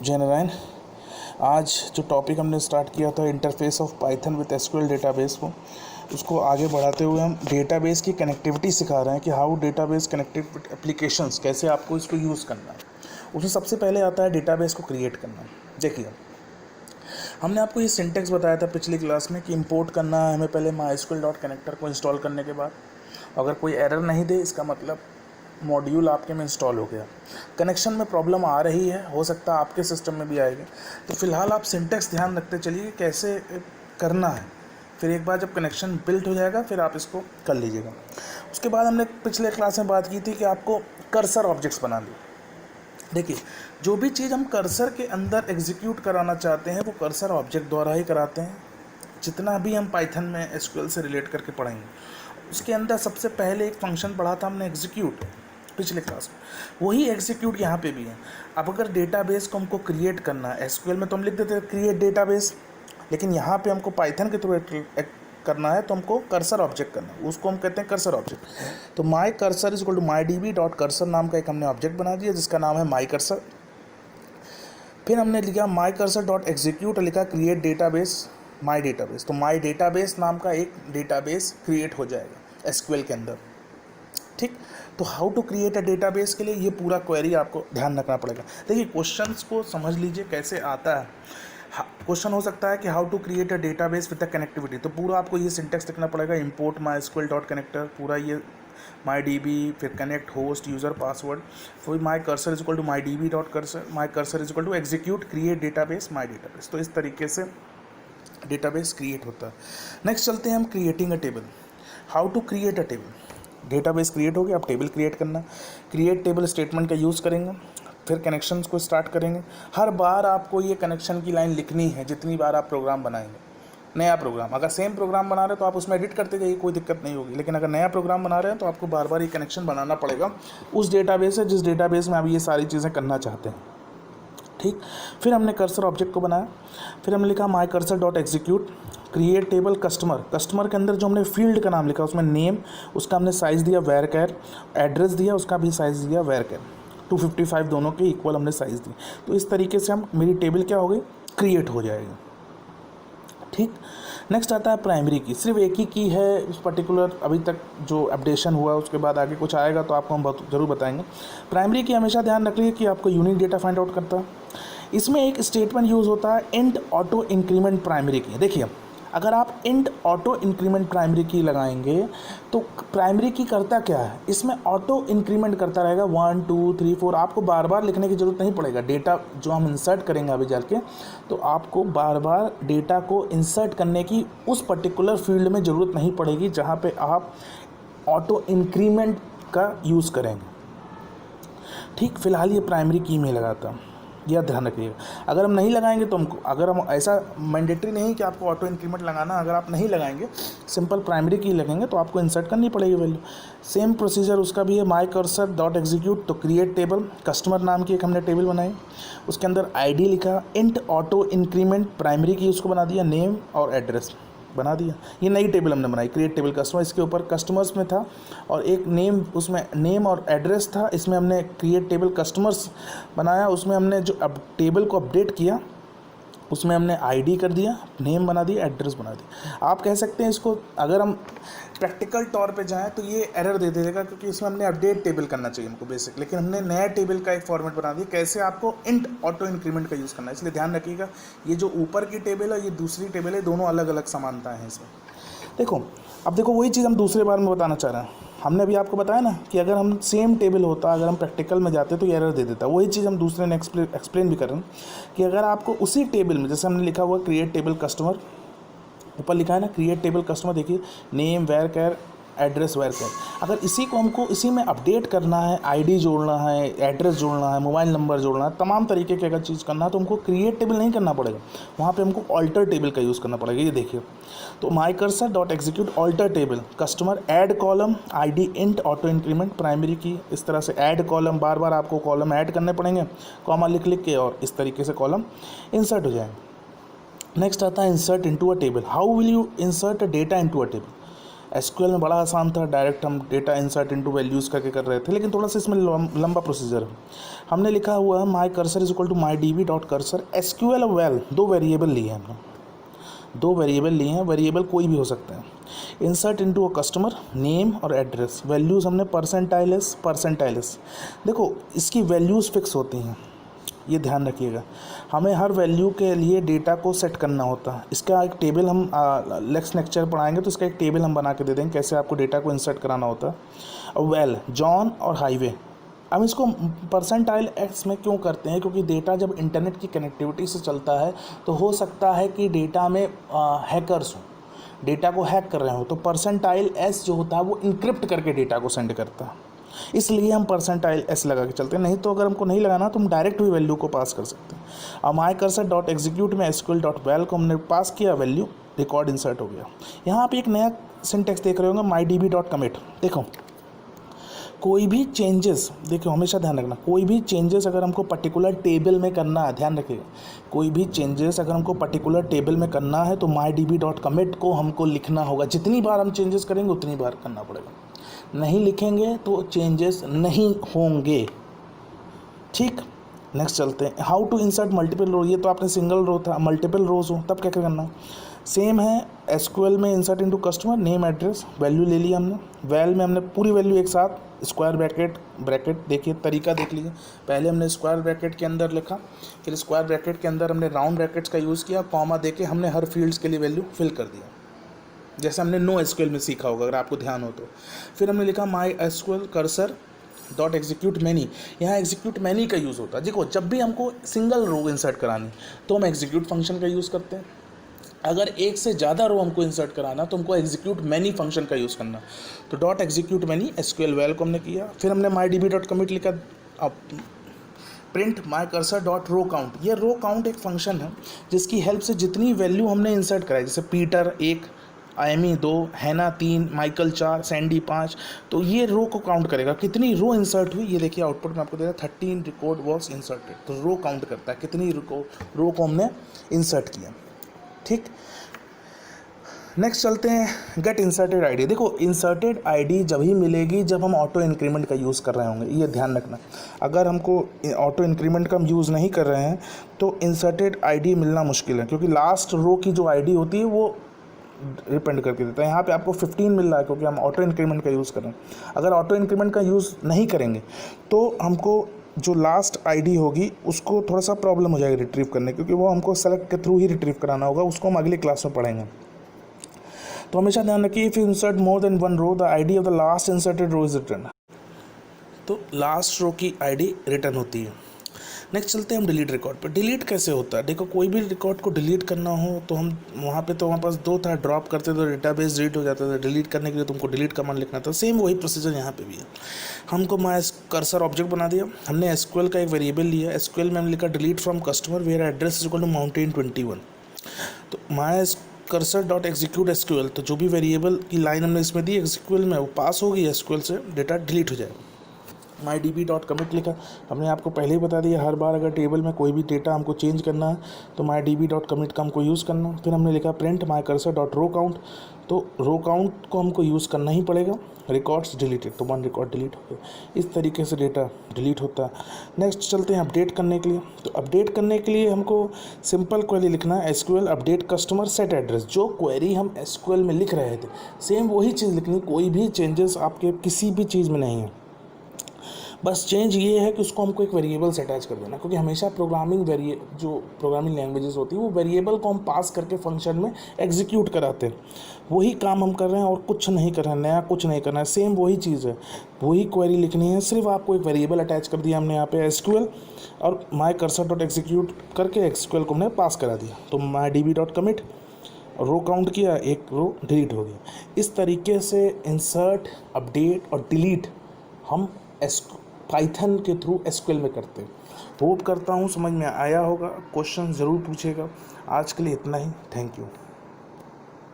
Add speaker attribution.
Speaker 1: जय नारायण। आज जो टॉपिक हमने स्टार्ट किया था interface of Python with SQL database को, उसको आगे बढ़ाते हुए हम डेटाबेस की कनेक्टिविटी सिखा रहे हैं कि how database connected with applications, कैसे आपको इसको यूज़ करना है। उसमें सबसे पहले आता है डेटाबेस को क्रिएट करना। देखिए, हमने आपको ये सिंटेक्स बताया था पिछली क्लास में कि इंपोर्ट करना है हमें पहले mysql.connector को इंस्टॉल करने के बाद। अगर कोई एरर नहीं दे इसका मतलब मॉड्यूल आपके में इंस्टॉल हो गया। कनेक्शन में प्रॉब्लम आ रही है, हो सकता है आपके सिस्टम में भी आएगी, तो फिलहाल आप सिंटेक्स ध्यान रखते चलिए कैसे करना है। फिर एक बार जब कनेक्शन बिल्ट हो जाएगा फिर आप इसको कर लीजिएगा। उसके बाद हमने पिछले क्लास में बात की थी कि आपको कर्सर ऑब्जेक्ट्स बना ली। देखिए, जो भी चीज़ हम कर्सर के अंदर एग्जीक्यूट कराना चाहते हैं वो कर्सर ऑब्जेक्ट द्वारा ही कराते हैं। जितना भी हम पाइथन में एसक्यूएल से रिलेट करके पढ़ेंगे उसके अंदर सबसे पहले एक फंक्शन पढ़ा था हमने एग्जीक्यूट पिछले क्लास में, वही एग्जीक्यूट यहाँ पे भी है। अब अगर डेटाबेस को हमको क्रिएट करना है, एसक्यूएल में तो हम लिख देते हैं क्रिएट डेटाबेस, लेकिन यहाँ पे हमको पाइथन के थ्रू करना है तो हमको कर्सर ऑब्जेक्ट करना है, उसको हम कहते हैं कर्सर ऑब्जेक्ट। तो my cursor is equal to my D dot cursor नाम का एक हमने ऑब्जेक्ट बना दिया जिसका नाम है माई कर्सर। फिर हमने लिखा माई कर्सर डॉट एग्जीक्यूट, लिखा क्रिएट डेटाबेस माई डेटाबेस। तो माई डेटाबेस नाम का एक डेटाबेस क्रिएट हो जाएगा एसक्यूएल के अंदर। ठीक, तो how to create a database के लिए ये पूरा क्वेरी आपको ध्यान रखना पड़ेगा। देखिए, क्वेश्चंस को समझ लीजिए कैसे आता है। क्वेश्चन हो सकता है कि how to create a database with the connectivity, तो पूरा आपको ये सिंटेक्स लिखना पड़ेगा। इंपोर्ट mysql डॉट कनेक्टर, पूरा ये माई डी बी, फिर कनेक्ट होस्ट यूज़र पासवर्ड, फिर my cursor is equal to my D B dot cursor, my cursor is equal to execute create database my database. तो इस तरीके से database create होता है। नेक्स्ट चलते हैं हम creating a table. How to create a table. Database create हो गया, अब टेबल क्रिएट करना। क्रिएट टेबल स्टेटमेंट का यूज़ करेंगे, फिर कनेक्शंस को स्टार्ट करेंगे। हर बार आपको ये कनेक्शन की लाइन लिखनी है जितनी बार आप प्रोग्राम बनाएंगे। नया प्रोग्राम, अगर सेम प्रोग्राम बना रहे हो तो आप उसमें एडिट करते जाइए, कोई दिक्कत नहीं होगी। लेकिन अगर नया प्रोग्राम बना रहे हैं तो आपको बार बार ये कनेक्शन बनाना पड़ेगा उस डेटाबेस से जिस डेटाबेस में आप ये सारी चीज़ें करना चाहते हैं। ठीक, फिर हमने कर्सर ऑब्जेक्ट को बनाया। फिर हमने लिखा माई cursor dot execute create table customer. Customer के अंदर जो हमने फील्ड का नाम लिखा उसमें नेम, उसका हमने साइज़ दिया वेरकैर, एड्रेस दिया, उसका भी साइज़ दिया वेरकैर, 255 दोनों के इक्वल हमने साइज़ दी। तो इस तरीके से हम मेरी टेबल क्या हो गई, क्रिएट हो जाएगी। ठीक, नेक्स्ट आता है प्राइमरी की। सिर्फ एक ही की है उस पर्टिकुलर, अभी तक जो अपडेशन हुआ उसके बाद आगे कुछ आएगा तो आपको हम ज़रूर बताएंगे। प्राइमरी की हमेशा ध्यान रखिए कि आपको यूनिक डेटा फाइंड आउट करता है। इसमें एक स्टेटमेंट यूज़ होता है इंट ऑटो इंक्रीमेंट प्राइमरी की। देखिए, अगर आप इंट ऑटो इंक्रीमेंट प्राइमरी की लगाएंगे तो प्राइमरी की करता क्या है, इसमें ऑटो इंक्रीमेंट करता रहेगा 1 2 3 4। आपको बार बार लिखने की ज़रूरत नहीं पड़ेगा। डेटा जो हम इंसर्ट करेंगे अभी जाके, तो आपको बार बार डेटा को इंसर्ट करने की उस पर्टिकुलर फील्ड में ज़रूरत नहीं पड़ेगी जहाँ पे आप ऑटो इंक्रीमेंट का यूज़ करेंगे। ठीक, फिलहाल ये प्राइमरी की में लगाता, यह ध्यान रखिएगा। अगर हम नहीं लगाएंगे तो हमको, अगर हम ऐसा मैंडेटरी नहीं कि आपको ऑटो इंक्रीमेंट लगाना, अगर आप नहीं लगाएंगे सिंपल प्राइमरी की लगेंगे तो आपको इंसर्ट करनी पड़ेगी वैल्यू। सेम प्रोसीजर उसका भी है। माई कर्सर डॉट एग्जीक्यूट, तो क्रिएट टेबल कस्टमर नाम की एक हमने टेबल बनाई, उसके अंदर आईडी लिखा, इंट ऑटो इंक्रीमेंट प्राइमरी की उसको बना दिया, नेम और एड्रेस बना दिया। ये नई टेबल हमने बनाई क्रिएट टेबल कस्टमर। इसके ऊपर कस्टमर्स में था और एक नेम, उसमें नेम और एड्रेस था। इसमें हमने क्रिएट टेबल कस्टमर्स बनाया, उसमें हमने जो अब टेबल को अपडेट किया उसमें हमने आईडी कर दिया, नेम बना दिया, एड्रेस बना दिया। आप कह सकते हैं इसको, अगर हम प्रैक्टिकल तौर पे जाएं तो ये एरर दे देगा क्योंकि इसमें हमने अपडेट टेबल करना चाहिए हमको बेसिक, लेकिन हमने नया टेबल का एक फॉर्मेट बना दिया कैसे आपको इंट ऑटो इंक्रीमेंट का यूज़ करना है। इसलिए ध्यान रखिएगा, ये जो ऊपर की टेबल है ये दूसरी टेबल है, दोनों अलग अलग समानताएँ हैं इसमें। देखो, अब देखो वही चीज़ हम दूसरे बार में बताना चाह रहे हैं। हमने अभी आपको बताया ना कि अगर हम सेम टेबल होता, अगर हम प्रैक्टिकल में जाते तो ये एरर दे देता। वही चीज़ हम दूसरे ने एक्सप्लेन भी कर रहे हैं कि अगर आपको उसी टेबल में, जैसे हमने लिखा हुआ क्रिएट टेबल कस्टमर, ऊपर लिखा है ना क्रिएट टेबल कस्टमर, देखिए नेम वेरकैर एड्रेस वेरकैर, अगर इसी को हमको इसी में अपडेट करना है, आईडी जोड़ना है, एड्रेस जोड़ना है, मोबाइल नंबर जोड़ना है, तमाम तरीके की अगर चीज़ करना है तो हमको क्रिएट टेबल नहीं करना पड़ेगा, वहाँ पे हमको ऑल्टर टेबल का यूज़ करना पड़ेगा। ये देखिए, तो my cursor dot execute alter table customer add column ID int auto increment primary key. इस तरह से ऐड कॉलम, बार बार आपको कॉलम ऐड करने पड़ेंगे कॉमा लिख लिख के, और इस तरीके से कॉलम इंसर्ट हो जाएंगे। नेक्स्ट आता है insert into a table. How will you insert a data into a table. SQL में बड़ा आसान था, डायरेक्ट हम डेटा इंसर्ट इनटू वैल्यूज़ करके कर रहे थे, लेकिन थोड़ा सा इसमें लंबा प्रोसीजर है। हमने लिखा हुआ है my cursor is equal to my D B dot cursor SQL val, दो वेरिएबल लिए हैं हमने, दो वेरिएबल लिए हैं, वेरिएबल कोई भी हो सकते हैं। Insert into a customer name और एड्रेस, वैल्यूज़ हमने परसेंटाइल एस। देखो इसकी वैल्यूज़ फिक्स होती हैं, ये ध्यान रखिएगा। हमें हर वैल्यू के लिए डेटा को सेट करना होता है। इसका एक टेबल हम नेक्स्ट लेक्चर पढ़ाएंगे, तो इसका एक टेबल हम बना के दे देंगे कैसे आपको डेटा को इंसर्ट कराना होता है। वेल, जॉन और हाईवे, हम इसको परसेंटाइल एक्स में क्यों करते हैं, क्योंकि डेटा जब इंटरनेट की कनेक्टिविटी से चलता है तो हो सकता है कि डेटा में हैकर्स हों, डेटा को हैक कर रहे हो, तो परसेंटाइल एस जो होता है वो इनक्रिप्ट करके डेटा को सेंड करता है, इसलिए हम परसेंटाइल एस लगा के चलते हैं। नहीं तो अगर हमको नहीं लगाना तो हम डायरेक्ट भी वैल्यू को पास कर सकते हैं। अब माई कर्सर डॉट एग्जीक्यूट में एसक्यूएल डॉट वेल को हमने पास किया, वैल्यू रिकॉर्ड इंसर्ट हो गया। यहाँ आप एक नया सिंटेक्स देख रहे होंगे, my D B dot commit. देखो कोई भी चेंजेस, देखो हमेशा ध्यान रखना, कोई भी चेंजेस अगर हमको पर्टिकुलर टेबल में करना है, ध्यान रखिएगा, कोई भी चेंजेस अगर हमको पर्टिकुलर टेबल में करना है तो my D B dot commit को हमको लिखना होगा। जितनी बार हम चेंजेस करेंगे उतनी बार करना पड़ेगा, नहीं लिखेंगे तो चेंजेस नहीं होंगे। ठीक, नेक्स्ट चलते हैं। हाउ टू इंसर्ट मल्टीपल रो, ये तो आपने सिंगल रो था, मल्टीपल रोज हो तब क्या करना, सेम है। एसक्यूएल में insert into customer name address, value ले लिया हमने, वेल में हमने पूरी वैल्यू एक साथ, स्क्वायर ब्रैकेट देखिए, तरीका देख लीजिए। पहले हमने स्क्वायर ब्रैकेट के अंदर लिखा, फिर स्क्वायर ब्रैकेट के अंदर हमने राउंड ब्रैकेट्स का यूज़ किया, कॉमा देके हमने हर फील्ड्स के लिए वैल्यू फिल कर दिया, जैसे हमने नो एसक्यूएल में सीखा होगा अगर आपको ध्यान हो तो। फिर हमने लिखा my SQL cursor dot execute many, यहाँ एग्जीक्यूट मैनी का यूज़ होता है। देखो जब भी हमको सिंगल रो इंसर्ट करानी तो हम एग्जीक्यूट फंक्शन का यूज़ करते हैं, अगर एक से ज़्यादा रो हमको इंसर्ट कराना तो हमको एग्जीक्यूट मैनी फंक्शन का यूज़ करना। तो dot execute many SQL val को हमने किया, फिर हमने my D B dot commit लिखा। अब print my cursor dot row count, ये रो काउंट एक फंक्शन है जिसकी हेल्प से जितनी वैल्यू हमने इंसर्ट कराई, जैसे पीटर 1, आयमी 2, हैना 3, माइकल 4, सैंडी 5, तो ये रो को काउंट करेगा कितनी रो इंसर्ट हुई। ये देखिए आउटपुट में आपको दे रहा है 13 रिकॉर्ड वॉज इंसर्टेड, तो रो काउंट करता है कितनी रो को हमने इंसर्ट किया। ठीक, नेक्स्ट चलते हैं गेट इंसर्टेड आईडी। देखो इंसर्टेड आईडी जब ही मिलेगी जब हम ऑटो इंक्रीमेंट का यूज़ कर रहे होंगे, ये ध्यान रखना। अगर हमको ऑटो इंक्रीमेंट का हम यूज़ नहीं कर रहे हैं तो इंसर्टेड आईडी मिलना मुश्किल है, क्योंकि लास्ट रो की जो आईडी होती है वो डिपेंड करके देता है। यहाँ पे आपको 15 मिल रहा है क्योंकि हम ऑटो इंक्रीमेंट का यूज़ कर रहे हैं। अगर ऑटो इंक्रीमेंट का यूज़ नहीं करेंगे तो हमको जो लास्ट आईडी होगी उसको थोड़ा सा प्रॉब्लम हो जाएगी रिट्रीव करने, क्योंकि वो हमको सेलेक्ट के थ्रू ही रिट्रीव कराना होगा, उसको हम अगली क्लास में पढ़ेंगे। तो हमेशा ध्यान रखिए, if you insert more than one row the ID of the last inserted row is return, तो लास्ट रो की आईडी रिटर्न होती है। नेक्स्ट चलते हैं हम डिलीट रिकॉर्ड पर। डिलीट कैसे होता है, देखो कोई भी रिकॉर्ड को डिलीट करना हो तो हम वहाँ पे तो हमारे पास दो था, ड्रॉप करते तो डेटाबेस डिलीट हो जाता था, डिलीट करने के लिए तुमको डिलीट कमांड लिखना था। सेम वही प्रोसीजर यहाँ पे भी है। हमको माई कर्सर ऑब्जेक्ट बना दिया, हमने एसक्यूएल का एक वेरिएबल लिया, एसक्यूएल में हमने लिखा delete from customer where address is equal to mountain 21। तो my cursor dot execute SQL, तो जो भी वेरिएबल की लाइन हमने इसमें दी एसक्यूएल में वो पास होगी, एसक्यूएल से डेटा डिलीट हो जाएगा। My D B dot commit लिखा, हमने आपको पहले ही बता दिया हर बार अगर टेबल में कोई भी डेटा हमको चेंज करना है तो my D B dot commit का हमको यूज़ करना। फिर हमने लिखा print my cursor dot row count, तो रो काउंट को हमको यूज़ करना ही पड़ेगा। रिकॉर्ड्स डिलीटेड, तो 1 रिकॉर्ड डिलीट हो गया। इस तरीके से डेटा डिलीट होता है। नेक्स्ट चलते हैं अपडेट करने के लिए। तो अपडेट करने के लिए हमको सिंपल क्वेरी लिखना है, SQL update customer set address. जो क्वेरी हम एसक्यूएल में लिख रहे थे सेम वही चीज़ लिखनी, कोई भी चेंजेस आपके किसी भी चीज़ में नहीं है, बस चेंज ये है कि उसको हमको एक वेरिएबल से अटैच कर देना, क्योंकि हमेशा जो प्रोग्रामिंग लैंग्वेजेस होती है वो वेरिएबल को हम पास करके फंक्शन में एग्जीक्यूट कराते हैं। वही काम हम कर रहे हैं और कुछ नहीं कर रहे हैं, नया कुछ नहीं करना है, सेम वही चीज़ है, वही क्वेरी लिखनी है, सिर्फ आपको एक वेरिएबल अटैच कर दिया हमने यहाँ पे एसक्यूएल, और माई कर्सर डॉट एग्जीक्यूट करके एसक्यूएल को हमने पास करा दिया। तो my D B dot commit, row count किया, एक रो डिलीट हो गया। इस तरीके से इंसर्ट, अपडेट और डिलीट हम पाइथन के थ्रू एसक्यूएल में करते हैं। होप करता हूँ समझ में आया होगा, क्वेश्चन ज़रूर पूछेगा। आज के लिए इतना ही, थैंक यू।